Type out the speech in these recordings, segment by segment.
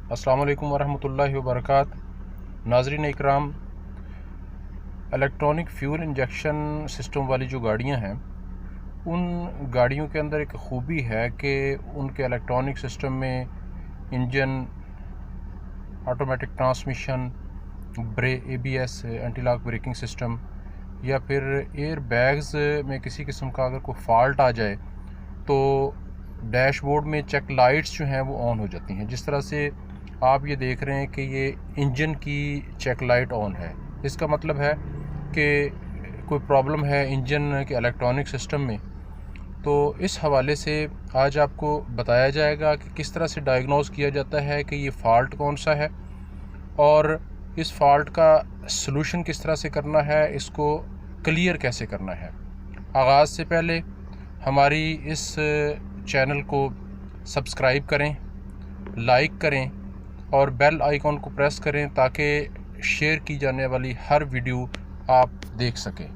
अस्सलाम वालेकुम वरहमतुल्लाहि वबरकात। नाज़रीन इकराम, इलेक्ट्रॉनिक फ्यूल इंजेक्शन सिस्टम वाली जो गाड़ियां हैं, उन गाड़ियों के अंदर एक ख़ूबी है कि उनके इलेक्ट्रॉनिक सिस्टम में engine, automatic transmission, ABS anti lock braking system या फिर एयर बैग्स में किसी किस्म का अगर कोई फॉल्ट आ जाए तो डैशबोर्ड में चेक लाइट्स जो हैं वो ऑन हो जाती हैं। जिस तरह से आप ये देख रहे हैं कि ये इंजन की चेक लाइट ऑन है, इसका मतलब है कि कोई प्रॉब्लम है इंजन के इलेक्ट्रॉनिक सिस्टम में। तो इस हवाले से आज आपको बताया जाएगा कि किस तरह से डायग्नोज किया जाता है कि ये फ़ॉल्ट कौन सा है और इस फॉल्ट का सलूशन किस तरह से करना है, इसको क्लियर कैसे करना है। आगाज़ से पहले हमारी इस चैनल को सब्सक्राइब करें, लाइक करें और बेल आइकॉन को प्रेस करें ताकि शेयर की जाने वाली हर वीडियो आप देख सकें।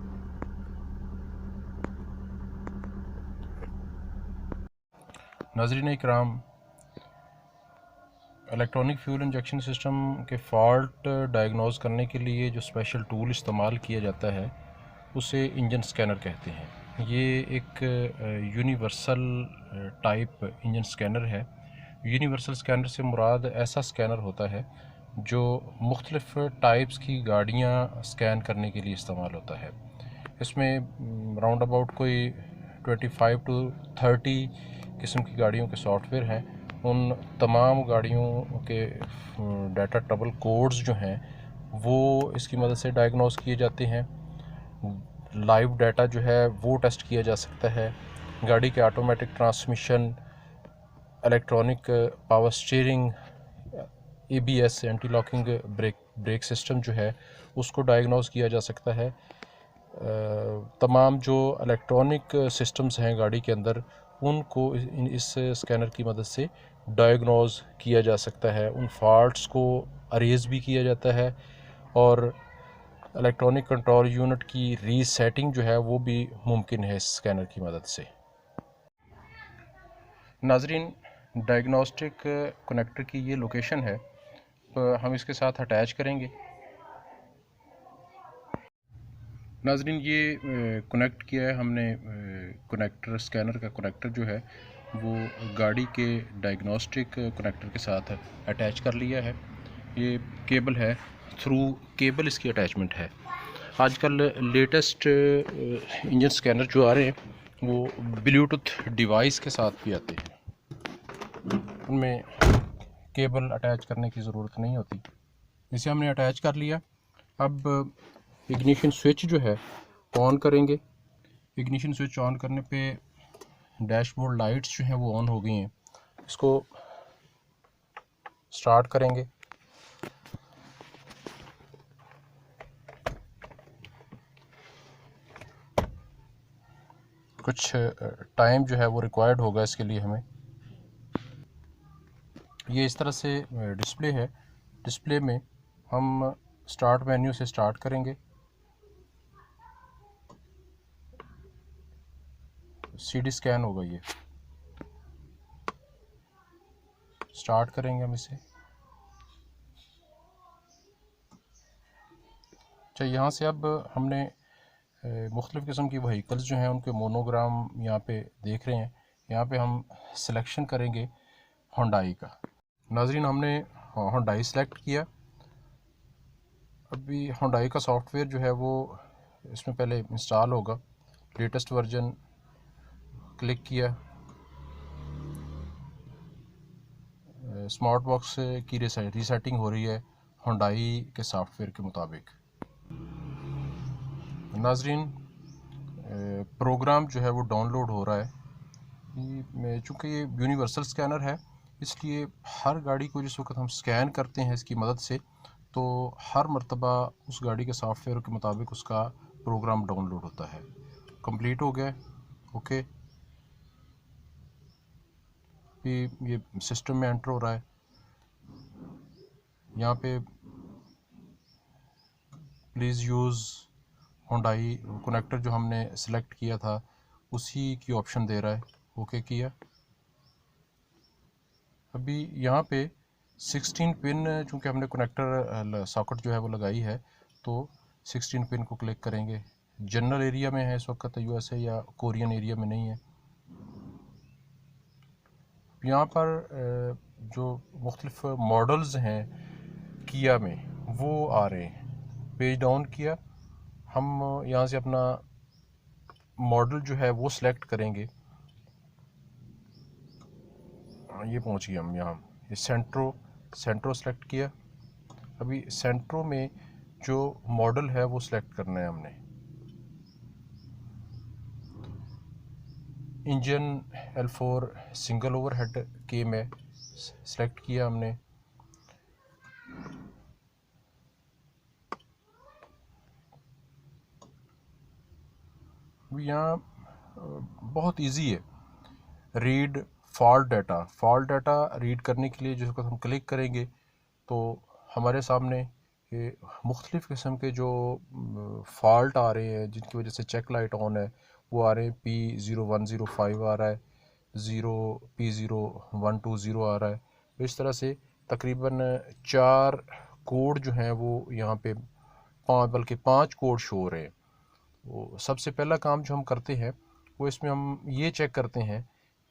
नाज़रीन इकराम, इलेक्ट्रॉनिक फ्यूल इंजेक्शन सिस्टम के फ़ॉल्ट डायग्नोज करने के लिए जो स्पेशल टूल इस्तेमाल किया जाता है उसे इंजन स्कैनर कहते हैं। ये एक यूनिवर्सल टाइप इंजन स्कैनर है। यूनिवर्सल स्कैनर से मुराद ऐसा स्कैनर होता है जो मुख्तलिफ़ टाइप्स की गाड़ियाँ स्कैन करने के लिए इस्तेमाल होता है। इसमें राउंड अबाउट कोई 25 to 30 किस्म की गाड़ियों के सॉफ्टवेयर हैं। उन तमाम गाड़ियों के डाटा ट्रबल कोड्स जो हैं वो इसकी मदद से डायग्नोस किए जाते हैं। लाइव डाटा जो है वो टेस्ट किया जा सकता है। गाड़ी के automatic transmission, electronic power steering, ABS anti locking brake system जो है उसको डायग्नोस किया जा सकता है। तमाम जो इलेक्ट्रॉनिक सिस्टम्स हैं गाड़ी के अंदर उनको इस स्कैनर की मदद से डायग्नोज किया जा सकता है। उन फॉल्ट्स को अरेज भी किया जाता है और इलेक्ट्रॉनिक कंट्रोल यूनिट की रीसेटिंग जो है वो भी मुमकिन है इस स्कैनर की मदद से। नाजरीन, डायग्नोस्टिक कनेक्टर की ये लोकेशन है, तो हम इसके साथ अटैच करेंगे। नाजरीन, ये कनेक्ट किया है हमने। कनेक्टर, स्कैनर का कनेक्टर जो है वो गाड़ी के डायग्नोस्टिक कनेक्टर के साथ अटैच कर लिया है। ये केबल है, थ्रू केबल इसकी अटैचमेंट है। आजकल लेटेस्ट इंजन स्कैनर जो आ रहे हैं वो ब्लूटूथ डिवाइस के साथ भी आते हैं, उनमें केबल अटैच करने की ज़रूरत नहीं होती। इसे हमने अटैच कर लिया। अब इग्निशन स्विच जो है ऑन करेंगे। इग्निशन स्विच ऑन करने पे डैशबोर्ड लाइट्स जो हैं वो ऑन हो गई हैं। इसको स्टार्ट करेंगे। कुछ टाइम जो है वो रिक्वायर्ड होगा इसके लिए हमें। ये इस तरह से डिस्प्ले है। डिस्प्ले में हम स्टार्ट मेन्यू से स्टार्ट करेंगे। CD स्कैन होगा, ये स्टार्ट करेंगे हम इसे। अच्छा, यहाँ से अब हमने मुख्तलिफ़ किस्म की वहीकल्स जो हैं उनके मोनोग्राम यहाँ पे देख रहे हैं। यहाँ पे हम सिलेक्शन करेंगे होंडाई का। नाजरीन, हमने होंडाई सेलेक्ट किया। अभी होंडाई का सॉफ्टवेयर जो है वो इसमें पहले इंस्टॉल होगा। लेटेस्ट वर्जन क्लिक किया। स्मार्ट बॉक्स की रीसेटिंग हो रही है होंडाई के सॉफ्टवेयर के मुताबिक। नाजरीन, प्रोग्राम जो है वो डाउनलोड हो रहा है। चूँकि ये यूनिवर्सल स्कैनर है इसलिए हर गाड़ी को जिस वक्त हम स्कैन करते हैं इसकी मदद से, तो हर मर्तबा उस गाड़ी के सॉफ्टवेयर के मुताबिक उसका प्रोग्राम डाउनलोड होता है। कंप्लीट हो गया, ओके। ये सिस्टम में एंटर हो रहा है। यहाँ पे प्लीज़ यूज़ होंडाई कनेक्टर जो हमने सेलेक्ट किया था उसी की ऑप्शन दे रहा है। ओके किया। अभी यहाँ पे 16 पिन चूँकि हमने कनेक्टर सॉकेट जो है वो लगाई है, तो 16 पिन को क्लिक करेंगे। जनरल एरिया में है इस वक्त, यूएसए या कोरियन एरिया में नहीं है। यहाँ पर जो मुख्तलिफ मॉडल्स हैं किया में वो आ रहे हैं। पेज डाउन किया, हम यहाँ से अपना मॉडल जो है वो सिलेक्ट करेंगे। ये पहुँच गए हम यहाँ, ये सेंट्रो सेलेक्ट किया। अभी सेंट्रो में जो मॉडल है वो सिलेक्ट करना है हमने। इंजन L4 सिंगल ओवरहेड के में सेलेक्ट किया हमने। यहाँ बहुत इजी है, रीड फॉल्ट डाटा रीड करने के लिए जिसको हम क्लिक करेंगे तो हमारे सामने ये मुख्तलिफ़ किस्म के जो फॉल्ट आ रहे हैं जिनकी वजह से चेक लाइट ऑन है वो आ रहे हैं। P0105 आ रहा है, P0120 आ रहा है। तो इस तरह से तकरीबन 4 कोड जो हैं वो यहाँ पे 5 कोड शो हो रहे हैं। वो सबसे पहला काम जो हम करते हैं वो इसमें हम ये चेक करते हैं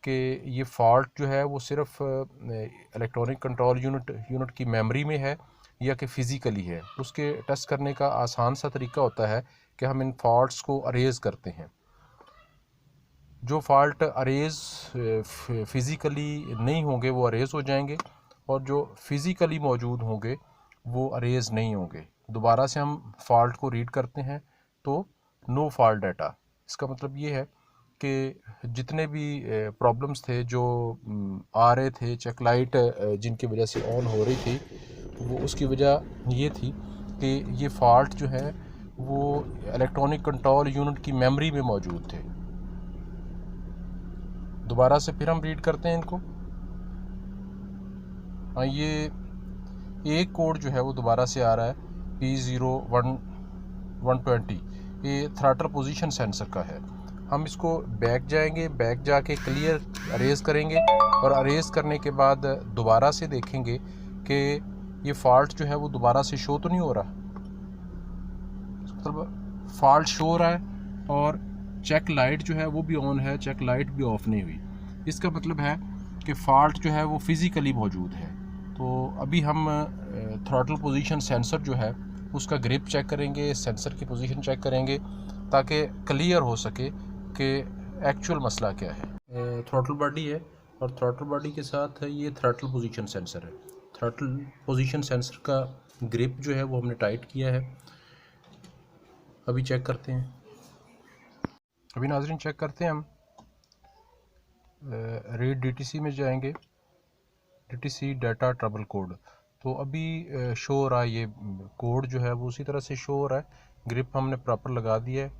कि ये फॉल्ट जो है वो सिर्फ इलेक्ट्रॉनिक कंट्रोल यूनिट की मेमोरी में है या कि फ़िज़िकली है। उसके टेस्ट करने का आसान सा तरीका होता है कि हम इन फॉल्ट्स को अरेज़ करते हैं। जो फॉल्ट अरेज़ फ़िज़िकली नहीं होंगे वो अरेज़ हो जाएंगे, और जो फ़िज़िकली मौजूद होंगे वो अरेज़ नहीं होंगे। दोबारा से हम फॉल्ट को रीड करते हैं तो नो फॉल्ट डाटा। इसका मतलब ये है कि जितने भी प्रॉब्लम्स थे जो आ रहे थे, चेक लाइट जिनकी वजह से ऑन हो रही थी, वो उसकी वजह ये थी कि ये फॉल्ट जो है वो इलेक्ट्रॉनिक कंट्रोल यूनिट की मेमोरी में मौजूद थे। दोबारा से फिर हम रीड करते हैं इनको। हाँ, ये एक कोड जो है वो दोबारा से आ रहा है P0120, ये थ्रॉटल पोजीशन सेंसर का है। हम इसको बैक जाएंगे, बैक जाके क्लियर अरेज़ करेंगे और अरेज़ करने के बाद दोबारा से देखेंगे कि ये फॉल्ट जो है वो दोबारा से शो तो नहीं हो रहा। मतलब फॉल्ट शो हो रहा है और चेक लाइट जो है वो भी ऑन है, चेक लाइट भी ऑफ नहीं हुई। इसका मतलब है कि फ़ॉल्ट जो है वो फ़िज़िकली मौजूद है। तो अभी हम थ्रॉटल पोजीशन सेंसर जो है उसका ग्रिप चेक करेंगे, सेंसर की पोजीशन चेक करेंगे ताकि क्लियर हो सके कि एक्चुअल मसला क्या है। थ्रॉटल बॉडी है और थ्रॉटल बॉडी के साथ ये थ्रॉटल पोजीशन सेंसर है। थ्रॉटल पोजीशन सेंसर का ग्रिप जो है वो हमने टाइट किया है। अभी चेक करते हैं। अभी नाज़रीन चेक करते हैं हम। रीड DTC में जाएंगे, DTC डाटा ट्रबल कोड। तो अभी शो हो रहा है, ये कोड जो है वो उसी तरह से शो हो रहा है। ग्रिप हमने प्रॉपर लगा दिया है।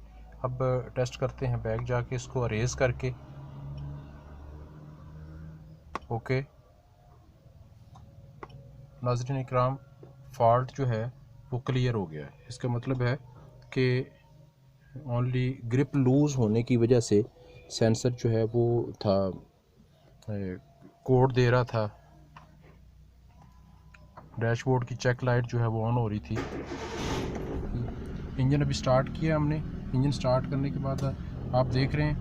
अब टेस्ट करते हैं बैक जाके इसको अरेज़ करके। ओके नाज़रीन इकराम, फॉल्ट जो है वो क्लियर हो गया है। इसका मतलब है कि ओनली ग्रिप लूज़ होने की वजह से सेंसर जो है वो था कोड दे रहा था। डैशबोर्ड की चेक लाइट जो है वो ऑन हो रही थी। इंजन अभी स्टार्ट किया हमने। इंजन स्टार्ट करने के बाद आप देख रहे हैं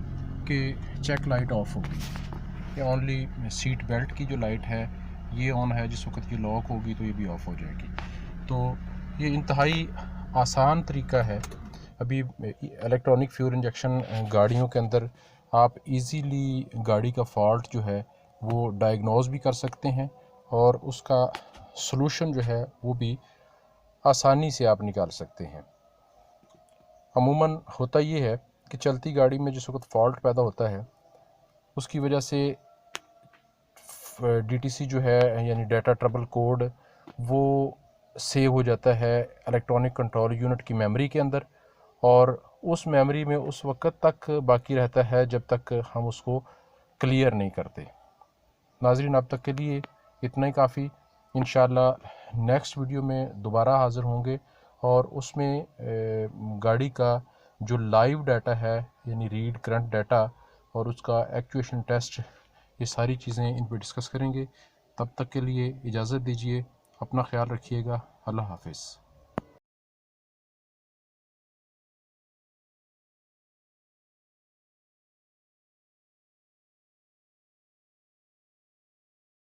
कि चेक लाइट ऑफ हो गई। ये ओनली सीट बेल्ट की जो लाइट है ये ऑन है। जिस वक्त ये लॉक होगी तो ये भी ऑफ हो जाएगी। तो ये इंतहाई आसान तरीका है। अभी इलेक्ट्रॉनिक फ्यूल इंजेक्शन गाड़ियों के अंदर आप इजीली गाड़ी का फॉल्ट जो है वो डायग्नोज भी कर सकते हैं और उसका सलूशन जो है वो भी आसानी से आप निकाल सकते हैं। अमूमन होता ये है कि चलती गाड़ी में जिस वक्त फॉल्ट पैदा होता है उसकी वजह से DTC जो है यानी डाटा ट्रबल कोड वो सेव हो जाता है इलेक्ट्रॉनिक कंट्रोल यूनिट की मेमोरी के अंदर, और उस मेमोरी में उस वक्त तक बाकी रहता है जब तक हम उसको क्लियर नहीं करते। नाज़रीन अब तक के लिए इतना ही काफ़ी। इंशाल्लाह नेक्स्ट वीडियो में दोबारा हाज़िर होंगे और उसमें गाड़ी का जो लाइव डाटा है यानी रीड करंट डाटा और उसका एक्चुएशन टेस्ट, ये सारी चीज़ें इन पर डिस्कस करेंगे। तब तक के लिए इजाज़त दीजिए, अपना ख्याल रखिएगा। अल्लाह हाफ़िज़।